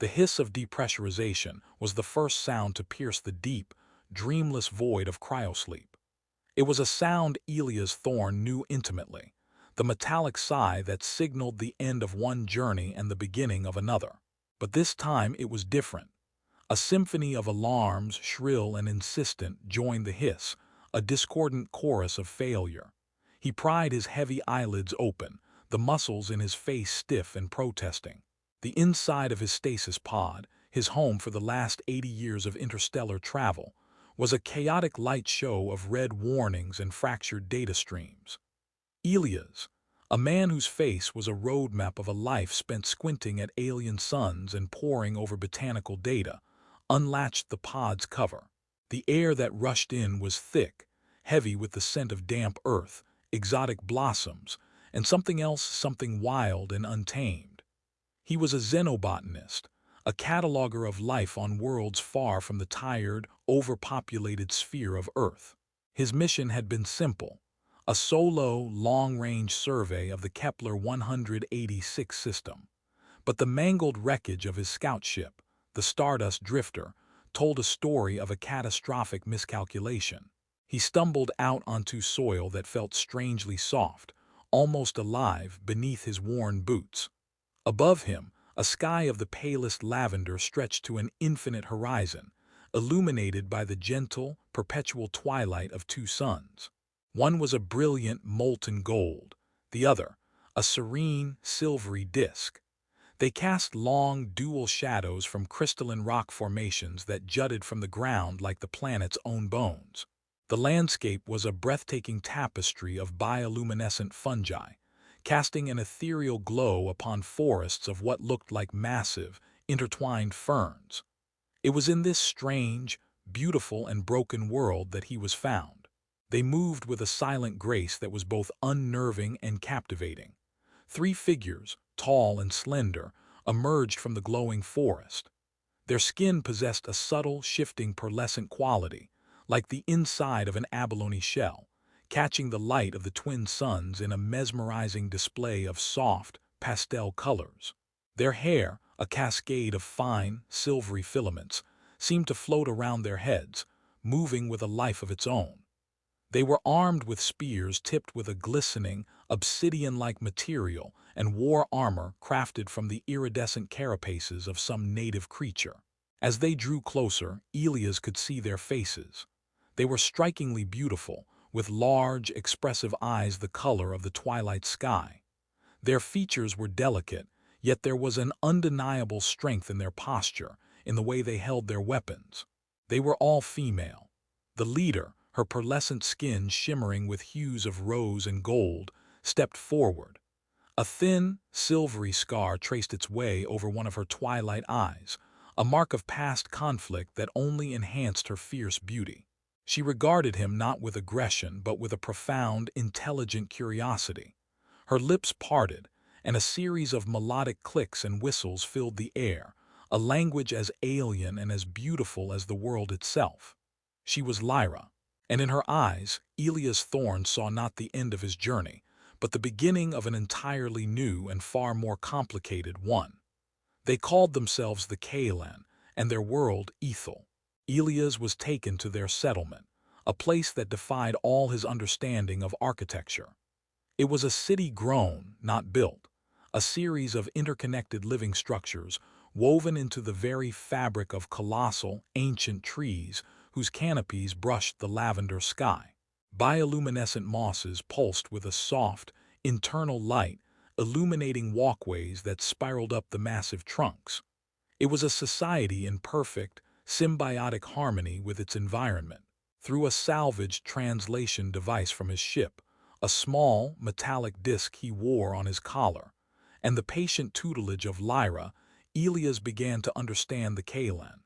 The hiss of depressurization was the first sound to pierce the deep, dreamless void of cryo-sleep. It was a sound Elias Thorne knew intimately, the metallic sigh that signaled the end of one journey and the beginning of another. But this time it was different. A symphony of alarms, shrill and insistent, joined the hiss, a discordant chorus of failure. He pried his heavy eyelids open, the muscles in his face stiff and protesting. The inside of his stasis pod, his home for the last 80 years of interstellar travel, was a chaotic light show of red warnings and fractured data streams. Elias, a man whose face was a roadmap of a life spent squinting at alien suns and poring over botanical data, unlatched the pod's cover. The air that rushed in was thick, heavy with the scent of damp earth, exotic blossoms, and something wild and untamed. He was a xenobotanist, a cataloger of life on worlds far from the tired, overpopulated sphere of Earth. His mission had been simple: a solo, long-range survey of the Kepler 186 system. But the mangled wreckage of his scout ship, the Stardust Drifter, told a story of a catastrophic miscalculation. He stumbled out onto soil that felt strangely soft, almost alive beneath his worn boots. Above him, a sky of the palest lavender stretched to an infinite horizon, illuminated by the gentle, perpetual twilight of two suns. One was a brilliant, molten gold, the other, a serene, silvery disk. They cast long, dual shadows from crystalline rock formations that jutted from the ground like the planet's own bones. The landscape was a breathtaking tapestry of bioluminescent fungi, casting an ethereal glow upon forests of what looked like massive, intertwined ferns. It was in this strange, beautiful and broken world that he was found. They moved with a silent grace that was both unnerving and captivating. Three figures, tall and slender, emerged from the glowing forest. Their skin possessed a subtle, shifting pearlescent quality, like the inside of an abalone shell, catching the light of the twin suns in a mesmerizing display of soft, pastel colors. Their hair, a cascade of fine, silvery filaments, seemed to float around their heads, moving with a life of its own. They were armed with spears tipped with a glistening, obsidian-like material and wore armor crafted from the iridescent carapaces of some native creature. As they drew closer, Elias could see their faces. They were strikingly beautiful, with large, expressive eyes the color of the twilight sky. Their features were delicate, yet there was an undeniable strength in their posture, in the way they held their weapons. They were all female. The leader, her pearlescent skin shimmering with hues of rose and gold, stepped forward. A thin, silvery scar traced its way over one of her twilight eyes, a mark of past conflict that only enhanced her fierce beauty. She regarded him not with aggression but with a profound, intelligent curiosity. Her lips parted, and a series of melodic clicks and whistles filled the air, a language as alien and as beautiful as the world itself. She was Lyra, and in her eyes, Elias Thorne saw not the end of his journey, but the beginning of an entirely new and far more complicated one. They called themselves the Kaelan, and their world Aethel. Elias was taken to their settlement, a place that defied all his understanding of architecture. It was a city grown, not built, a series of interconnected living structures woven into the very fabric of colossal, ancient trees whose canopies brushed the lavender sky. Bioluminescent mosses pulsed with a soft, internal light, illuminating walkways that spiraled up the massive trunks. It was a society in perfect, symbiotic harmony with its environment. Through a salvaged translation device from his ship, a small, metallic disc he wore on his collar, and the patient tutelage of Lyra, Elias began to understand the Kaelan.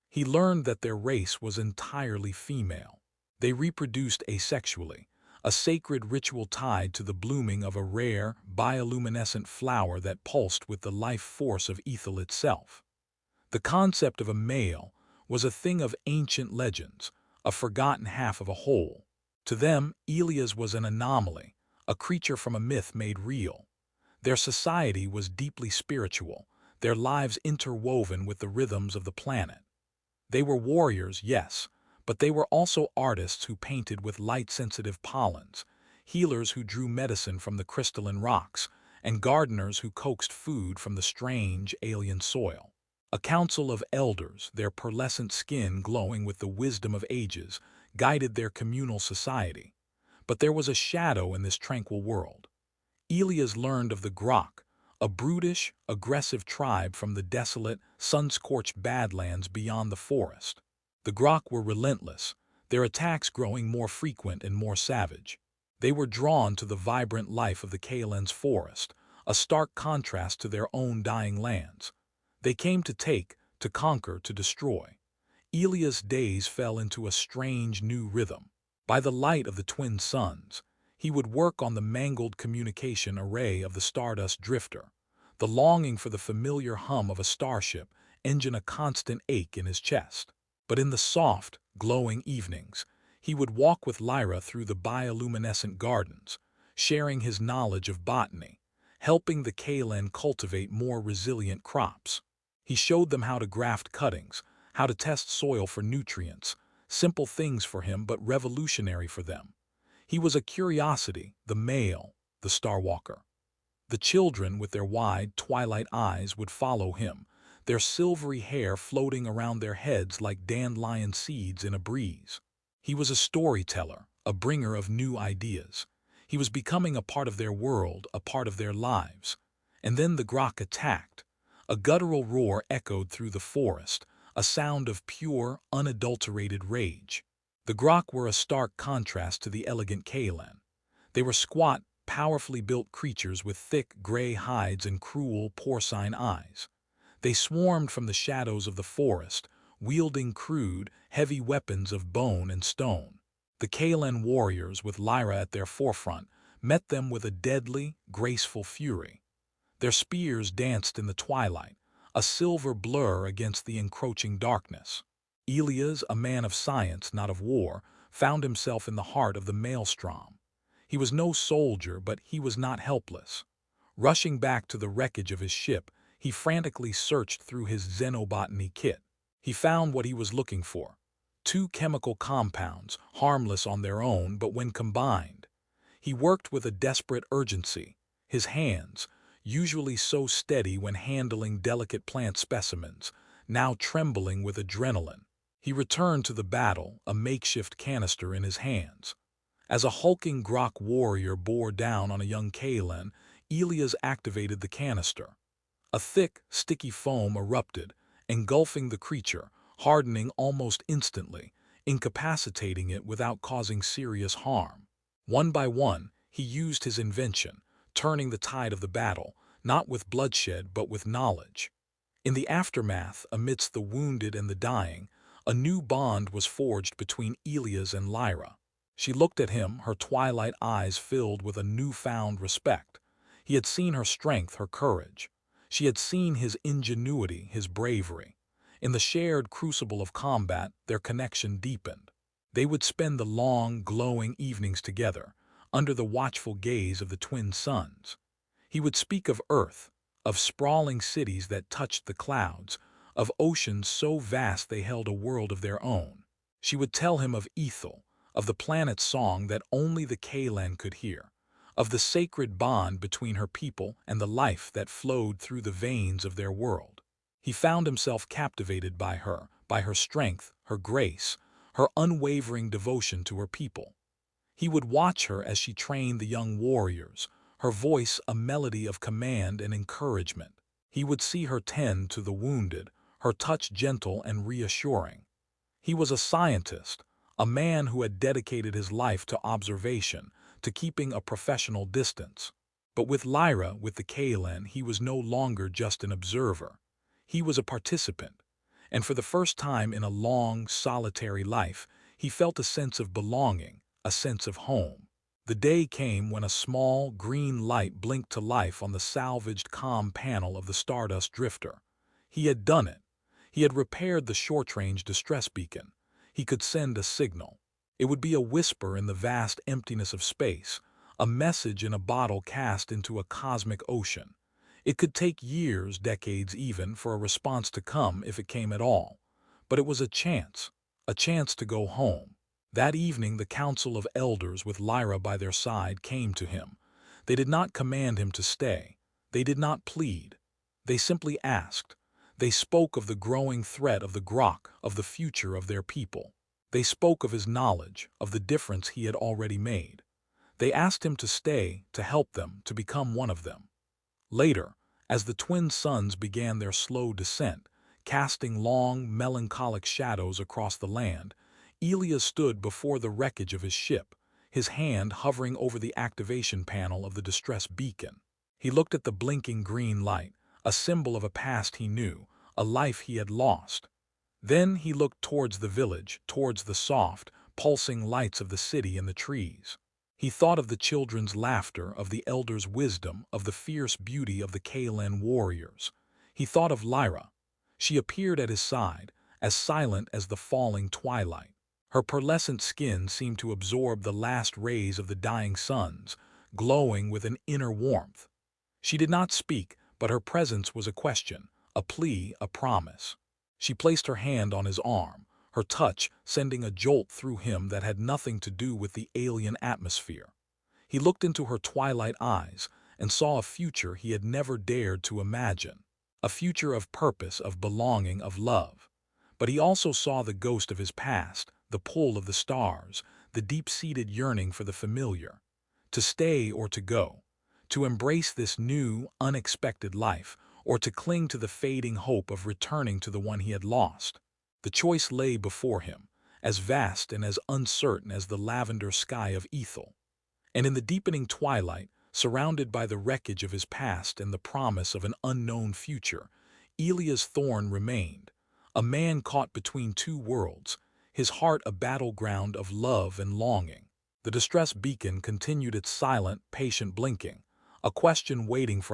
He learned that their race was entirely female. They reproduced asexually, a sacred ritual tied to the blooming of a rare, bioluminescent flower that pulsed with the life force of Aethel itself. The concept of a male was a thing of ancient legends, a forgotten half of a whole. To them, Elias was an anomaly, a creature from a myth made real. Their society was deeply spiritual, their lives interwoven with the rhythms of the planet. They were warriors, yes, but they were also artists who painted with light-sensitive pollens, healers who drew medicine from the crystalline rocks, and gardeners who coaxed food from the strange, alien soil. A council of elders, their pearlescent skin glowing with the wisdom of ages, guided their communal society. But there was a shadow in this tranquil world. Elias learned of the Grok, a brutish, aggressive tribe from the desolate, sun-scorched badlands beyond the forest. The Grok were relentless, their attacks growing more frequent and more savage. They were drawn to the vibrant life of the Kaelan's forest, a stark contrast to their own dying lands. They came to take, to conquer, to destroy. Elias' days fell into a strange new rhythm. By the light of the twin suns, he would work on the mangled communication array of the Stardust Drifter, the longing for the familiar hum of a starship engine a constant ache in his chest. But in the soft, glowing evenings, he would walk with Lyra through the bioluminescent gardens, sharing his knowledge of botany, helping the Kaelan cultivate more resilient crops. He showed them how to graft cuttings, how to test soil for nutrients, simple things for him but revolutionary for them. He was a curiosity, the male, the Starwalker. The children with their wide, twilight eyes would follow him, their silvery hair floating around their heads like dandelion seeds in a breeze. He was a storyteller, a bringer of new ideas. He was becoming a part of their world, a part of their lives. And then the Grok attacked. A guttural roar echoed through the forest, a sound of pure, unadulterated rage. The Grok were a stark contrast to the elegant Kaelan. They were squat, powerfully built creatures with thick, gray hides and cruel, porcine eyes. They swarmed from the shadows of the forest, wielding crude, heavy weapons of bone and stone. The Kaelan warriors, with Lyra at their forefront, met them with a deadly, graceful fury. Their spears danced in the twilight, a silver blur against the encroaching darkness. Elias, a man of science, not of war, found himself in the heart of the maelstrom. He was no soldier, but he was not helpless. Rushing back to the wreckage of his ship, he frantically searched through his xenobotany kit. He found what he was looking for: two chemical compounds, harmless on their own, but when combined. He worked with a desperate urgency, his hands, usually so steady when handling delicate plant specimens, now trembling with adrenaline. He returned to the battle, a makeshift canister in his hands. As a hulking Grok warrior bore down on a young Kaelan, Elias activated the canister. A thick, sticky foam erupted, engulfing the creature, hardening almost instantly, incapacitating it without causing serious harm. One by one, he used his invention, turning the tide of the battle, not with bloodshed but with knowledge. In the aftermath, amidst the wounded and the dying, a new bond was forged between Elias and Lyra. She looked at him, her twilight eyes filled with a newfound respect. He had seen her strength, her courage. She had seen his ingenuity, his bravery. In the shared crucible of combat, their connection deepened. They would spend the long, glowing evenings together, under the watchful gaze of the twin suns. He would speak of Earth, of sprawling cities that touched the clouds, of oceans so vast they held a world of their own. She would tell him of Aethel, of the planet's song that only the Kaelan could hear, of the sacred bond between her people and the life that flowed through the veins of their world. He found himself captivated by her strength, her grace, her unwavering devotion to her people. He would watch her as she trained the young warriors, her voice a melody of command and encouragement. He would see her tend to the wounded, her touch gentle and reassuring. He was a scientist, a man who had dedicated his life to observation, to keeping a professional distance. But with Lyra, with the Kaelan, he was no longer just an observer. He was a participant, and for the first time in a long, solitary life, he felt a sense of belonging, a sense of home. The day came when a small, green light blinked to life on the salvaged comm panel of the Stardust Drifter. He had done it. He had repaired the short-range distress beacon. He could send a signal. It would be a whisper in the vast emptiness of space, a message in a bottle cast into a cosmic ocean. It could take years, decades even, for a response to come if it came at all. But it was a chance to go home. That evening the council of elders with Lyra by their side came to him. They did not command him to stay. They did not plead. They simply asked. They spoke of the growing threat of the Grok, of the future of their people. They spoke of his knowledge, of the difference he had already made. They asked him to stay, to help them, to become one of them. Later, as the twin suns began their slow descent, casting long, melancholic shadows across the land, Elias stood before the wreckage of his ship, his hand hovering over the activation panel of the distress beacon. He looked at the blinking green light, a symbol of a past he knew, a life he had lost. Then he looked towards the village, towards the soft, pulsing lights of the city and the trees. He thought of the children's laughter, of the elders' wisdom, of the fierce beauty of the Kaelan warriors. He thought of Lyra. She appeared at his side, as silent as the falling twilight. Her pearlescent skin seemed to absorb the last rays of the dying suns, glowing with an inner warmth. She did not speak, but her presence was a question, a plea, a promise. She placed her hand on his arm, her touch sending a jolt through him that had nothing to do with the alien atmosphere. He looked into her twilight eyes and saw a future he had never dared to imagine, a future of purpose, of belonging, of love. But he also saw the ghost of his past, the pull of the stars, the deep-seated yearning for the familiar. To stay or to go, to embrace this new, unexpected life, or to cling to the fading hope of returning to the one he had lost. The choice lay before him, as vast and as uncertain as the lavender sky of Aethel. And in the deepening twilight, surrounded by the wreckage of his past and the promise of an unknown future, Elias Thorne remained, a man caught between two worlds, his heart a battleground of love and longing. The distress beacon continued its silent, patient blinking, a question waiting for